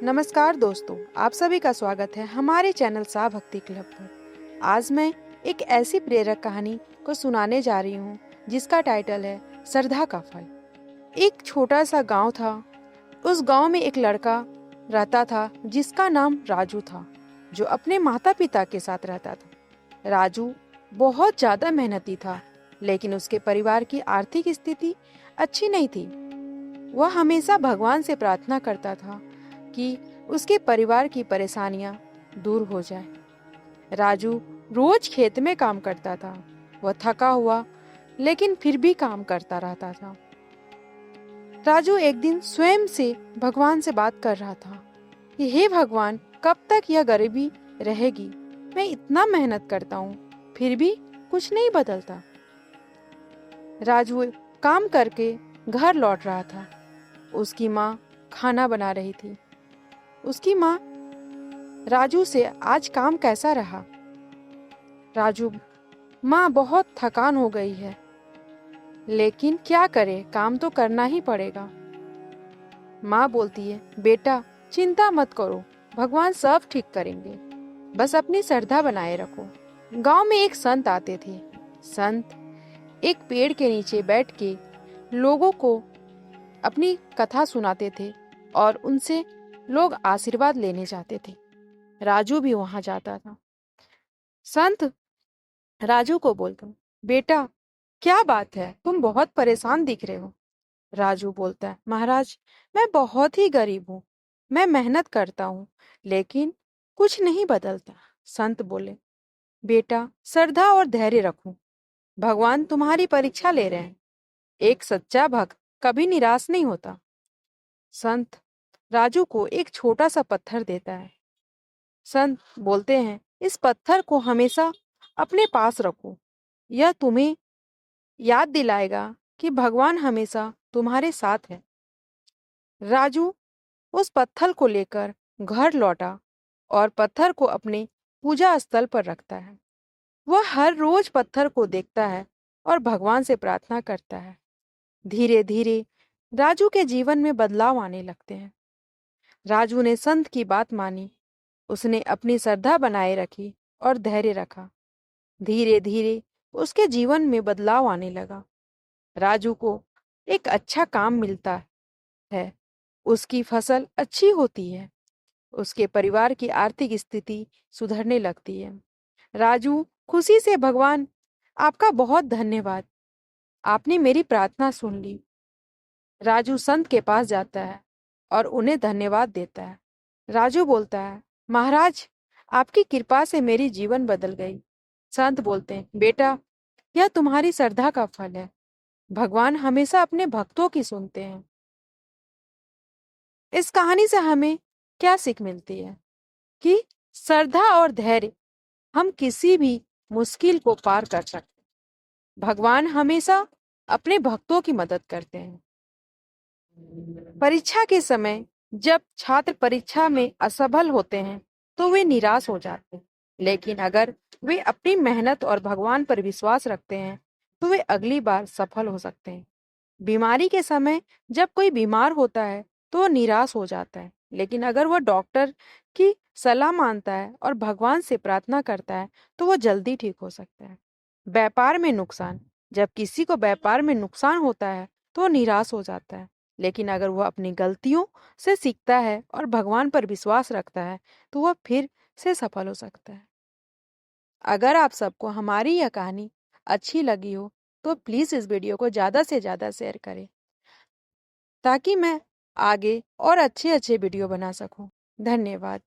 नमस्कार दोस्तों, आप सभी का स्वागत है हमारे चैनल सा भक्ति क्लब पर। आज मैं एक ऐसी प्रेरक कहानी को सुनाने जा रही हूँ जिसका टाइटल है श्रद्धा का फल। एक छोटा सा गांव था। उस गांव में एक लड़का रहता था जिसका नाम राजू था, जो अपने माता पिता के साथ रहता था। राजू बहुत ज्यादा मेहनती था, लेकिन उसके परिवार की आर्थिक स्थिति अच्छी नहीं थी। वह हमेशा भगवान से प्रार्थना करता था कि उसके परिवार की परेशानियां दूर हो जाए। राजू रोज खेत में काम करता था। वह थका हुआ लेकिन फिर भी काम करता रहता था। राजू एक दिन स्वयं से भगवान से बात कर रहा था कि हे भगवान, कब तक यह गरीबी रहेगी? मैं इतना मेहनत करता हूँ फिर भी कुछ नहीं बदलता। राजू काम करके घर लौट रहा था। उसकी माँ खाना बना रही थी। उसकी माँ राजू से आज काम कैसा रहा? राजू, माँ बहुत थकान हो गई है, लेकिन क्या करे, काम तो करना ही पड़ेगा। माँ बोलती है, बेटा चिंता मत करो, भगवान सब ठीक करेंगे, बस अपनी श्रद्धा बनाए रखो। गांव में एक संत आते थे। संत एक पेड़ के नीचे बैठ के लोगों को अपनी कथा सुनाते थे और उनसे लोग आशीर्वाद लेने जाते थे। राजू भी वहां जाता था। संत राजू को बोलता, बेटा क्या बात है, तुम बहुत परेशान दिख रहे हो। राजू बोलता है, महाराज मैं बहुत ही गरीब हूँ, मैं मेहनत करता हूँ लेकिन कुछ नहीं बदलता। संत बोले, बेटा श्रद्धा और धैर्य रखो, भगवान तुम्हारी परीक्षा ले रहे हैं। एक सच्चा भक्त कभी निराश नहीं होता। संत राजू को एक छोटा सा पत्थर देता है। संत बोलते हैं, इस पत्थर को हमेशा अपने पास रखो, यह तुम्हें याद दिलाएगा कि भगवान हमेशा तुम्हारे साथ है। राजू उस पत्थर को लेकर घर लौटा और पत्थर को अपने पूजा स्थल पर रखता है। वह हर रोज पत्थर को देखता है और भगवान से प्रार्थना करता है। धीरे धीरे राजू के जीवन में बदलाव आने लगते हैं। राजू ने संत की बात मानी, उसने अपनी श्रद्धा बनाए रखी और धैर्य रखा। धीरे धीरे उसके जीवन में बदलाव आने लगा। राजू को एक अच्छा काम मिलता है, उसकी फसल अच्छी होती है, उसके परिवार की आर्थिक स्थिति सुधरने लगती है। राजू खुशी से, भगवान आपका बहुत धन्यवाद, आपने मेरी प्रार्थना सुन ली। राजू संत के पास जाता है और उन्हें धन्यवाद देता है। राजू बोलता है, महाराज आपकी कृपा से मेरी जीवन बदल गई। संत बोलते हैं, बेटा यह तुम्हारी श्रद्धा का फल है, भगवान हमेशा अपने भक्तों की सुनते हैं। इस कहानी से हमें क्या सीख मिलती है कि श्रद्धा और धैर्य हम किसी भी मुश्किल को पार कर सकते हैं। भगवान हमेशा अपने भक्तों की मदद करते हैं। परीक्षा के समय जब छात्र परीक्षा में असफल होते हैं तो वे निराश हो जाते हैं, लेकिन अगर वे अपनी मेहनत और भगवान पर विश्वास रखते हैं तो वे अगली बार सफल हो सकते हैं। बीमारी के समय जब कोई बीमार होता है तो वो निराश हो जाता है, लेकिन अगर वह डॉक्टर की सलाह मानता है और भगवान से प्रार्थना करता है तो वह जल्दी ठीक हो सकता है। व्यापार में नुकसान, जब किसी को व्यापार में नुकसान होता है तो वो निराश हो जाता है, लेकिन अगर वह अपनी गलतियों से सीखता है और भगवान पर विश्वास रखता है तो वह फिर से सफल हो सकता है। अगर आप सबको हमारी यह कहानी अच्छी लगी हो तो प्लीज़ इस वीडियो को ज़्यादा से ज़्यादा शेयर करें ताकि मैं आगे और अच्छे अच्छे वीडियो बना सकूं। धन्यवाद।